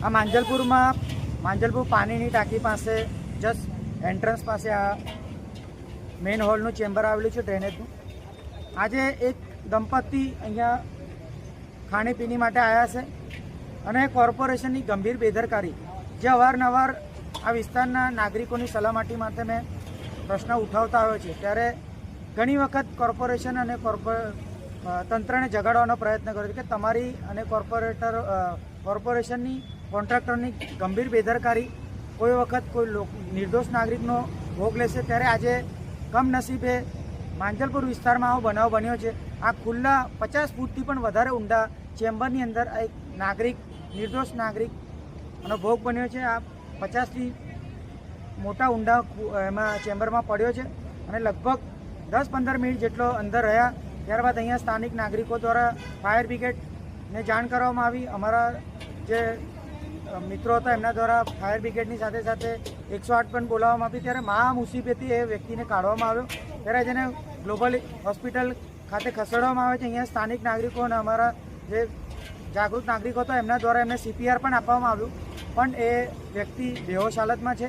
આ માંજલપુર પાણીની ટાંકી પાસે જસ્ટ એન્ટ્રન્સ પાસે આ મેઇન હોલનું ચેમ્બર આવેલું છે ડ્રેનેજનું. આજે એક દંપતી અહીંયા ખાણીપીણી માટે આવ્યા છે અને કોર્પોરેશનની ગંભીર બેદરકારી જે અવારનવાર આ વિસ્તારના નાગરિકોની સલામતી માટે મેં પ્રશ્ન ઉઠાવતા આવ્યો છે, ત્યારે ઘણી વખત કોર્પોરેશન અને તંત્રને જગાડવાનો પ્રયત્ન કર્યો છે કે તમારી અને કોર્પોરેશનની કોન્ટ્રાક્ટરની ગંભીર બેદરકારી કોઈ વખત કોઈ નિર્દોષ નાગરિકનો ભોગ લેશે. ત્યારે આજે કમનસીબે માંજલપુર વિસ્તારમાં આવો બનાવ બન્યો છે. આ ખુલ્લા 50 ફૂટથી પણ વધારે ઊંડા ચેમ્બરની અંદર એક નાગરિક, નિર્દોષ નાગરિકનો ભોગ બન્યો છે. આ 50થી મોટા ઊંડા એમાં ચેમ્બરમાં પડ્યો છે અને લગભગ 10-15 મિનિટ જેટલો અંદર રહ્યા. ત્યારબાદ અહીંયા સ્થાનિક નાગરિકો દ્વારા ફાયર બ્રિગેડને જાણ કરવામાં આવી. અમારા જે મિત્રો હતા એમના દ્વારા ફાયર બ્રિગેડની સાથે સાથે 108 પણ બોલાવવામાં આવી. ત્યારે મહા મુસીબતથી એ વ્યક્તિને કાઢવામાં આવ્યો. ત્યારે જેને ગ્લોબલ હોસ્પિટલ ખાતે ખસેડવામાં આવે છે. અહીંયા સ્થાનિક નાગરિકો અને અમારા જે જાગૃત નાગરિકો હતા એમના દ્વારા એમને CPR પણ આપવામાં આવ્યું, પણ એ વ્યક્તિ બેહોશ હાલતમાં છે.